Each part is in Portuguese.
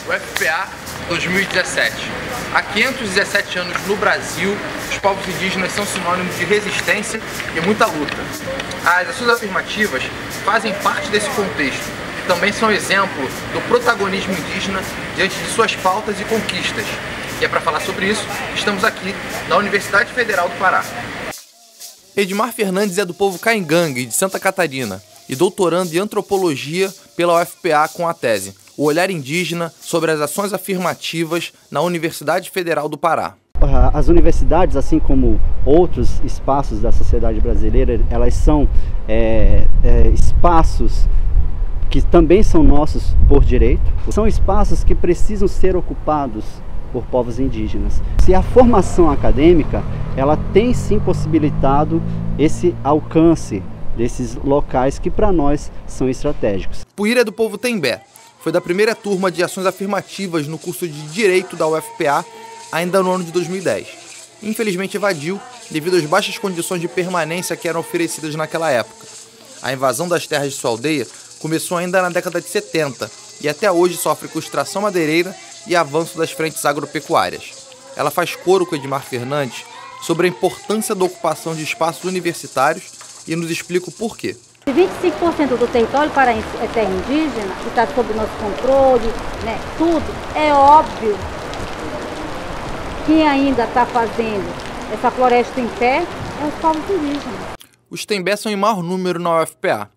UFPA 2017. Há 517 anos no Brasil, os povos indígenas são sinônimos de resistência e muita luta. As ações afirmativas fazem parte desse contexto e também são exemplo do protagonismo indígena diante de suas pautas e conquistas. E é para falar sobre isso que estamos aqui na Universidade Federal do Pará. Edmar Fernandes é do povo Caingangue, de Santa Catarina, e doutorando em antropologia pela UFPA com a tese O Olhar Indígena sobre as Ações Afirmativas na Universidade Federal do Pará. As universidades, assim como outros espaços da sociedade brasileira, elas são espaços que também são nossos por direito. São espaços que precisam ser ocupados por povos indígenas. Se a formação acadêmica, ela tem sim possibilitado esse alcance desses locais que para nós são estratégicos. Puíra é do povo Tembé. Foi da primeira turma de ações afirmativas no curso de Direito da UFPA, ainda no ano de 2010. Infelizmente evadiu devido às baixas condições de permanência que eram oferecidas naquela época. A invasão das terras de sua aldeia começou ainda na década de 70 e até hoje sofre com extração madeireira e avanço das frentes agropecuárias. Ela faz coro com Edmar Fernandes sobre a importância da ocupação de espaços universitários e nos explica o porquê. 25% do território paraense é terra indígena, que está sob nosso controle, né? Tudo. É óbvio. Quem ainda está fazendo essa floresta em pé é os povos indígenas. Os Tembé são em maior número na UFPA.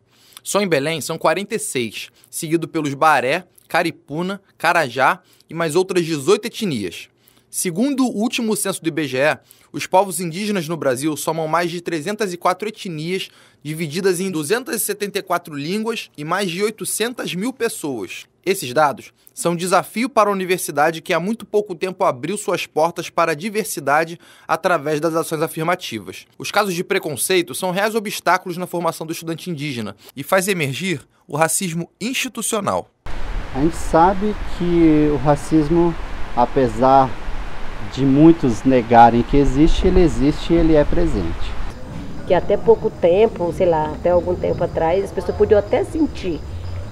Só em Belém são 46, seguido pelos Baré, Caripuna, Carajá e mais outras 18 etnias. Segundo o último censo do IBGE, os povos indígenas no Brasil somam mais de 304 etnias, divididas em 274 línguas e mais de 800 mil pessoas. Esses dados são um desafio para a universidade que há muito pouco tempo abriu suas portas para a diversidade através das ações afirmativas. Os casos de preconceito são reais obstáculos na formação do estudante indígena e faz emergir o racismo institucional. A gente sabe que o racismo, apesar de muitos negarem que existe, ele é presente. Que até pouco tempo, sei lá, até algum tempo atrás, as pessoas podiam até sentir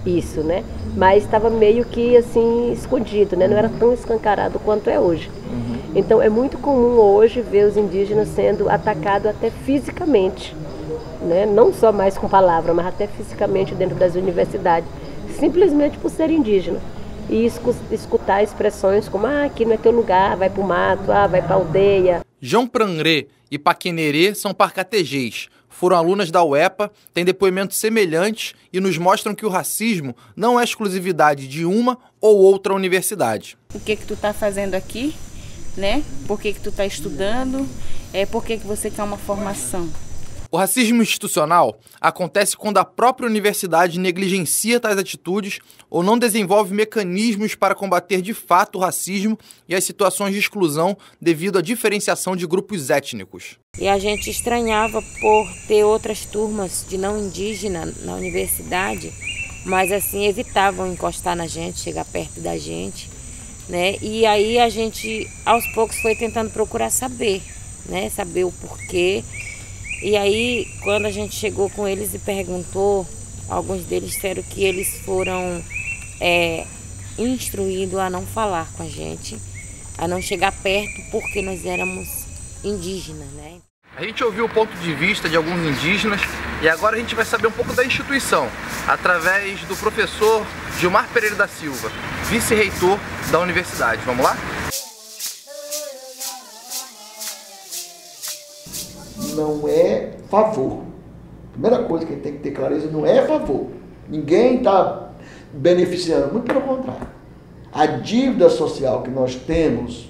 isso, né? Mas estava meio que assim escondido, né? Não era tão escancarado quanto é hoje. Então é muito comum hoje ver os indígenas sendo atacados até fisicamente, né? Não só mais com palavra, mas até fisicamente dentro das universidades, simplesmente por ser indígena. E escutar expressões como, aqui não é teu lugar, vai pro mato, vai pra aldeia. João Pranrê e Paquenerê são parcatejês. Foram alunas da UEPA, têm depoimentos semelhantes e nos mostram que o racismo não é exclusividade de uma ou outra universidade. O que tu tá fazendo aqui, né? Por que tu tá estudando? Por que você quer uma formação? O racismo institucional acontece quando a própria universidade negligencia tais atitudes ou não desenvolve mecanismos para combater de fato o racismo e as situações de exclusão devido à diferenciação de grupos étnicos. E a gente estranhava por ter outras turmas de não indígena na universidade, mas assim evitavam encostar na gente, chegar perto da gente, né? E aí a gente aos poucos foi tentando procurar saber, né? Saber o porquê. E aí, quando a gente chegou com eles e perguntou, alguns deles disseram que eles foram instruídos a não falar com a gente, a não chegar perto porque nós éramos indígenas, né? A gente ouviu o ponto de vista de alguns indígenas e agora a gente vai saber um pouco da instituição, através do professor Gilmar Pereira da Silva, vice-reitor da universidade. Vamos lá? Não é favor. Primeira coisa que a gente tem que ter clareza, não é favor. Ninguém está beneficiando, muito pelo contrário. A dívida social que nós temos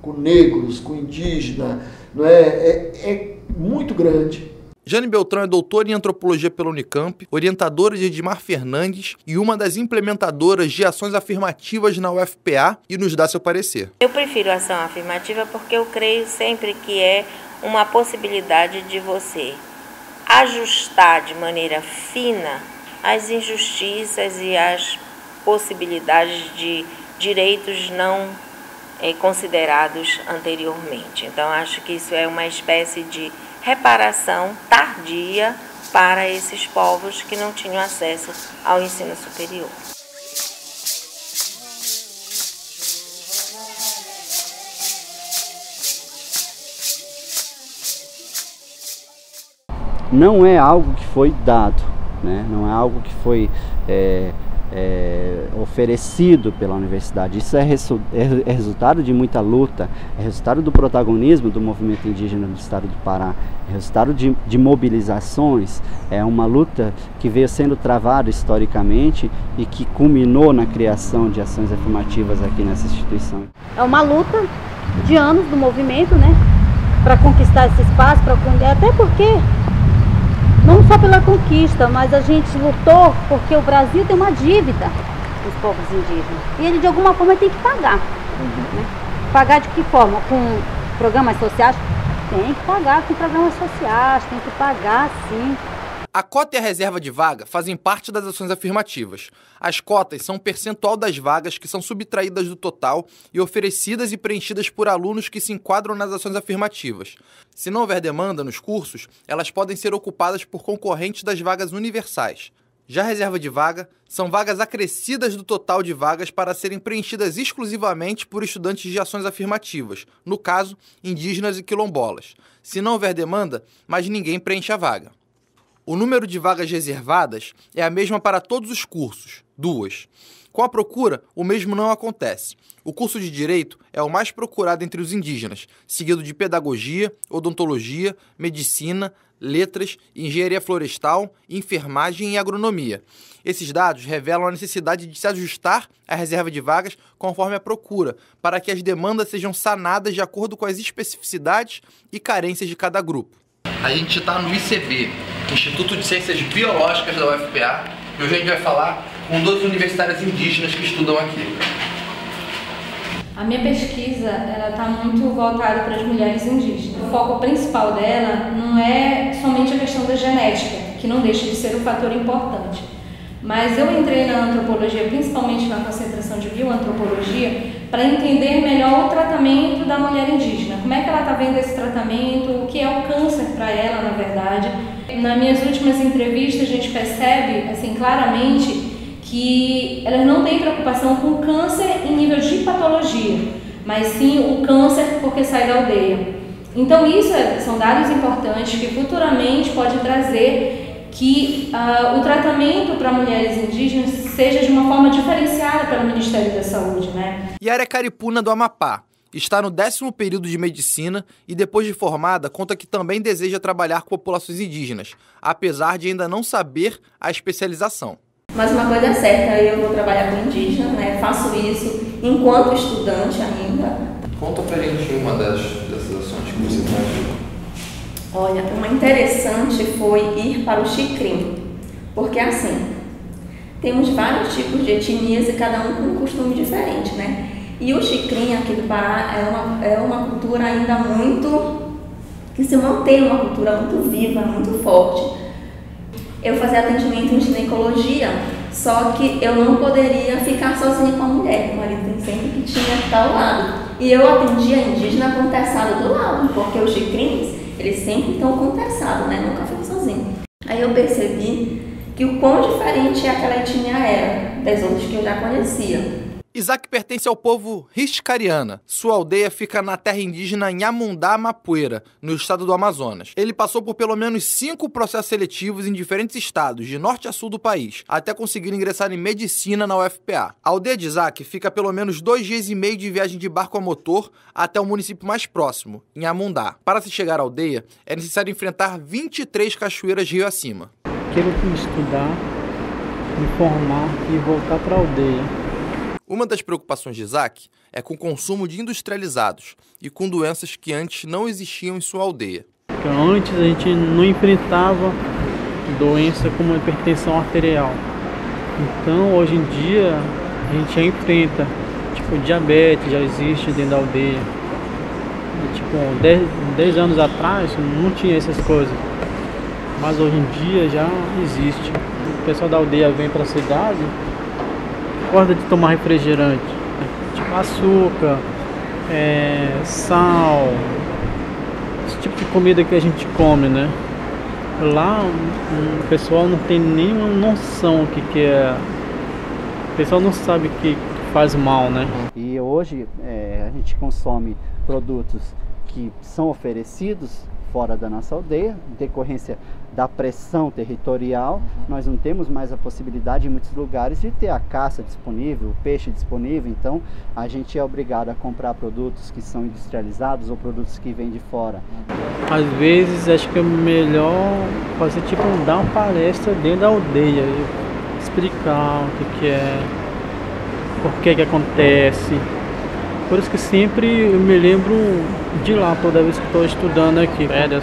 com negros, com indígenas, é muito grande. Jane Beltrão é doutora em antropologia pela Unicamp, orientadora de Edmar Fernandes e uma das implementadoras de ações afirmativas na UFPA e nos dá seu parecer. Eu prefiro a ação afirmativa porque eu creio sempre que é uma possibilidade de você ajustar de maneira fina as injustiças e as possibilidades de direitos não considerados anteriormente. Então, acho que isso é uma espécie de reparação tardia para esses povos que não tinham acesso ao ensino superior. não é algo que foi dado, né? Não é algo que foi oferecido pela universidade. Isso é resultado de muita luta, é resultado do protagonismo do movimento indígena do estado do Pará, é resultado de mobilizações, é uma luta que veio sendo travada historicamente e que culminou na criação de ações afirmativas aqui nessa instituição. É uma luta de anos do movimento, né, para conquistar esse espaço, até porque não só pela conquista, mas a gente lutou porque o Brasil tem uma dívida com os povos indígenas. E ele de alguma forma tem que pagar. Né? Pagar de que forma? Com programas sociais? Tem que pagar com programas sociais, tem que pagar sim. A cota e a reserva de vaga fazem parte das ações afirmativas. As cotas são um percentual das vagas que são subtraídas do total e oferecidas e preenchidas por alunos que se enquadram nas ações afirmativas. Se não houver demanda nos cursos, elas podem ser ocupadas por concorrentes das vagas universais. Já a reserva de vaga são vagas acrescidas do total de vagas para serem preenchidas exclusivamente por estudantes de ações afirmativas, no caso, indígenas e quilombolas. Se não houver demanda, mais ninguém preenche a vaga. O número de vagas reservadas é a mesma para todos os cursos, 2. Com a procura, o mesmo não acontece. O curso de Direito é o mais procurado entre os indígenas, seguido de Pedagogia, Odontologia, Medicina, Letras, Engenharia Florestal, Enfermagem e Agronomia. Esses dados revelam a necessidade de se ajustar à reserva de vagas conforme a procura, para que as demandas sejam sanadas de acordo com as especificidades e carências de cada grupo. A gente está no ICB, Instituto de Ciências Biológicas da UFPA, e hoje a gente vai falar com 2 universitárias indígenas que estudam aqui. A minha pesquisa está muito voltada para as mulheres indígenas. O foco principal dela não é somente a questão da genética, que não deixa de ser um fator importante. Mas eu entrei na antropologia, principalmente na concentração de bioantropologia, para entender melhor o tratamento da mulher indígena. Como é que ela está vendo esse tratamento, o que é o câncer para ela, na verdade. Nas minhas últimas entrevistas, a gente percebe assim, claramente que elas não têm preocupação com o câncer em nível de patologia, mas sim o câncer porque sai da aldeia. Então isso são dados importantes que futuramente pode trazer que o tratamento para mulheres indígenas seja de uma forma diferenciada pelo Ministério da Saúde, né? Yara é caripuna do Amapá. Está no 10º período de medicina e, depois de formada, conta que também deseja trabalhar com populações indígenas, apesar de ainda não saber a especialização. Mas uma coisa é certa, eu vou trabalhar com indígena, né? Faço isso enquanto estudante ainda. Conta pra gente uma dessas ações que você faz. Olha, uma interessante foi ir para o Xicrim, porque assim, temos vários tipos de etnias e cada um com um costume diferente, né? E o Xicrim aqui do Pará é uma cultura ainda muito, que se mantém uma cultura muito viva, muito forte. Eu fazia atendimento em ginecologia, só que eu não poderia ficar sozinha com a mulher, o marido sempre que tinha que estar ao lado. E eu atendia indígena com o terçado do lado, porque os Xicrims, eles sempre estão com o terçado, né? Nunca fico sozinha. Aí eu percebi que o quão diferente aquela etnia era das outras que eu já conhecia. Isaac pertence ao povo Riscariana. Sua aldeia fica na terra indígena Nhamundá Mapuera, no estado do Amazonas. Ele passou por pelo menos 5 processos seletivos em diferentes estados, de norte a sul do país, até conseguir ingressar em medicina na UFPA. A aldeia de Isaac fica a pelo menos 2 dias e meio de viagem de barco a motor até o município mais próximo, Nhamundá. Para se chegar à aldeia, é necessário enfrentar 23 cachoeiras rio acima. Quero estudar, me formar e voltar para a aldeia. Uma das preocupações de Isaac é com o consumo de industrializados e com doenças que antes não existiam em sua aldeia. Antes a gente não enfrentava doença como a hipertensão arterial. Então hoje em dia a gente já enfrenta, tipo, diabetes já existe dentro da aldeia. E, tipo, 10 anos atrás não tinha essas coisas, mas hoje em dia já existe. O pessoal da aldeia vem para a cidade, gosta de tomar refrigerante, tipo açúcar, sal, esse tipo de comida que a gente come, né? Lá o pessoal não tem nenhuma noção do que é. O pessoal não sabe que faz mal, né? E hoje a gente consome produtos que são oferecidos fora da nossa aldeia, em decorrência da pressão territorial, nós não temos mais a possibilidade em muitos lugares de ter a caça disponível, o peixe disponível, então a gente é obrigado a comprar produtos que são industrializados ou produtos que vêm de fora. Às vezes acho que é melhor fazer tipo dar uma palestra dentro da aldeia, explicar o que é, por que acontece. Por isso que sempre eu me lembro de lá, toda vez que estou estudando aqui, férias.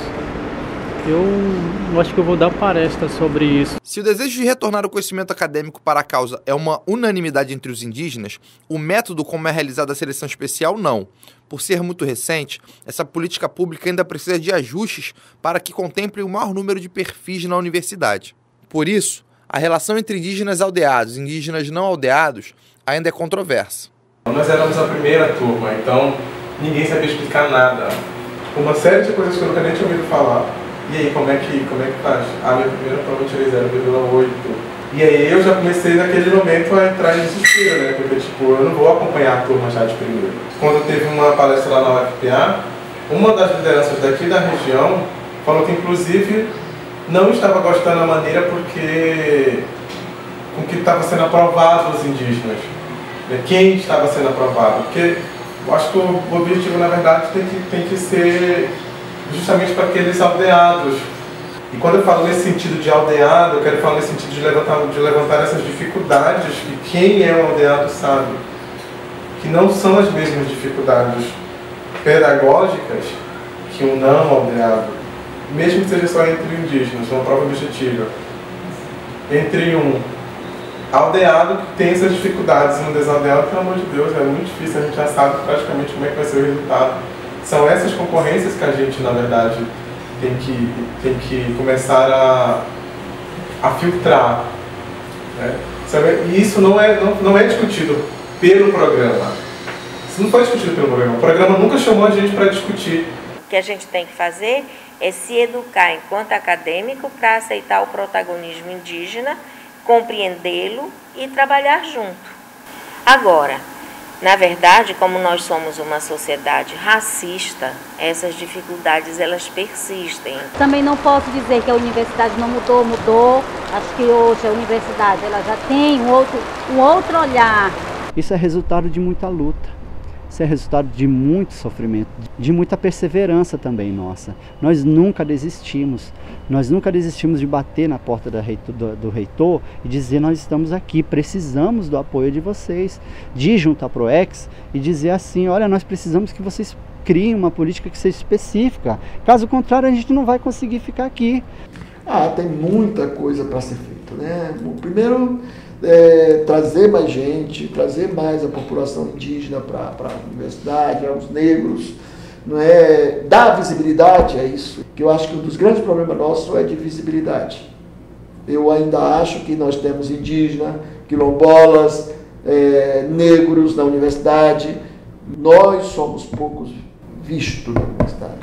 Eu acho que eu vou dar palestra sobre isso. Se o desejo de retornar o conhecimento acadêmico para a causa é uma unanimidade entre os indígenas, o método como é realizada a seleção especial não. Por ser muito recente, essa política pública ainda precisa de ajustes para que contemple o maior número de perfis na universidade. Por isso, a relação entre indígenas aldeados e indígenas não aldeados ainda é controversa. Nós éramos a primeira turma, então ninguém sabia explicar nada. Uma série de coisas que eu nunca nem tinha ouvido falar. E aí, como é que faz? Minha primeira prova eu tirei 0,8. E aí eu já comecei naquele momento a entrar em desespero, né? Porque tipo, eu não vou acompanhar a turma já de primeiro. Quando teve uma palestra lá na UFPA, uma das lideranças daqui da região falou que inclusive não estava gostando da maneira porque com que estava sendo aprovado os indígenas. Quem estava sendo aprovado? Porque eu acho que o objetivo, na verdade, tem que ser justamente para aqueles aldeados. E quando eu falo nesse sentido de aldeado, eu quero falar nesse sentido de levantar essas dificuldades que quem é um aldeado sabe, que não são as mesmas dificuldades pedagógicas que um não aldeado, mesmo que seja só entre indígenas, uma prova objetiva. Entre um aldeado que tem essas dificuldades e um desaldeado, pelo amor de Deus, é muito difícil, a gente já sabe praticamente como é que vai ser o resultado. São essas concorrências que a gente, na verdade, tem que começar a filtrar. Né? E isso não é discutido pelo programa. Isso não foi discutido pelo programa. O programa nunca chamou a gente para discutir. O que a gente tem que fazer é se educar enquanto acadêmico para aceitar o protagonismo indígena, compreendê-lo e trabalhar junto. Agora, na verdade, como nós somos uma sociedade racista, essas dificuldades elas persistem. Também não posso dizer que a universidade não mudou. Acho que hoje a universidade ela já tem um outro olhar. Isso é resultado de muita luta. Isso é resultado de muito sofrimento, de muita perseverança também nossa. Nós nunca desistimos. Nós nunca desistimos de bater na porta do reitor e dizer: nós estamos aqui, precisamos do apoio de vocês. De ir junto à Proex e dizer assim: olha, nós precisamos que vocês criem uma política que seja específica. Caso contrário, a gente não vai conseguir ficar aqui. Tem muita coisa para ser feita, né? Primeiro, trazer mais gente, trazer mais a população indígena para a universidade, os negros, não é? Dar visibilidade a isso, que eu acho que um dos grandes problemas nossos é de visibilidade. Eu ainda acho que nós temos indígena, quilombolas, negros na universidade, nós somos poucos vistos na universidade.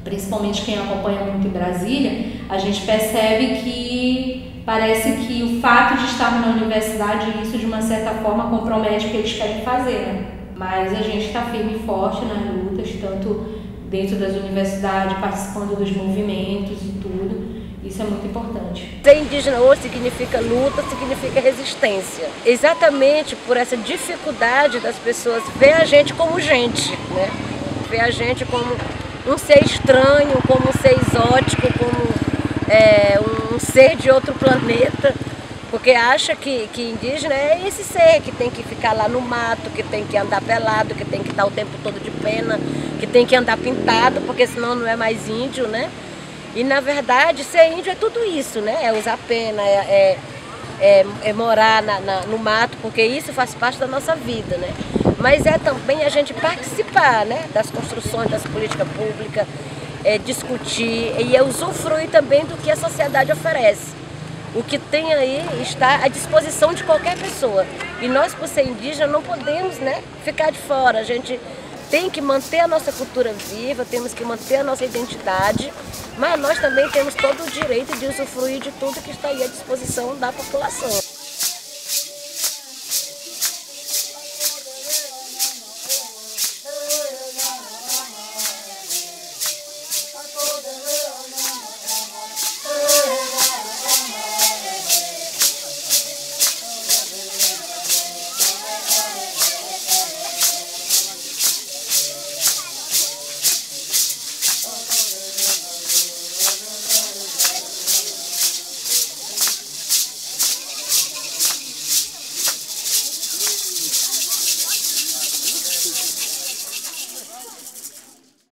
Principalmente quem acompanha muito em Brasília, a gente percebe que parece que o fato de estarmos na universidade, isso de uma certa forma compromete o que eles querem fazer, né? Mas a gente está firme e forte nas lutas, tanto dentro das universidades, participando dos movimentos e tudo. Isso é muito importante. Ser indígena hoje significa luta, significa resistência. Exatamente por essa dificuldade das pessoas ver a gente como gente, né? Ver a gente como um ser estranho, como um ser exótico, como um ser de outro planeta, porque acha que indígena é esse ser que tem que ficar lá no mato, que tem que andar pelado, que tem que estar o tempo todo de pena, que tem que andar pintado, porque senão não é mais índio, né? E na verdade ser índio é tudo isso, né? É usar pena, é morar no mato, porque isso faz parte da nossa vida, né? Mas é também a gente participar, né, das construções das políticas públicas, discutir e usufruir também do que a sociedade oferece. O que tem aí está à disposição de qualquer pessoa. E nós, por ser indígena, não podemos, né, ficar de fora. A gente tem que manter a nossa cultura viva, temos que manter a nossa identidade, mas nós também temos todo o direito de usufruir de tudo que está aí à disposição da população.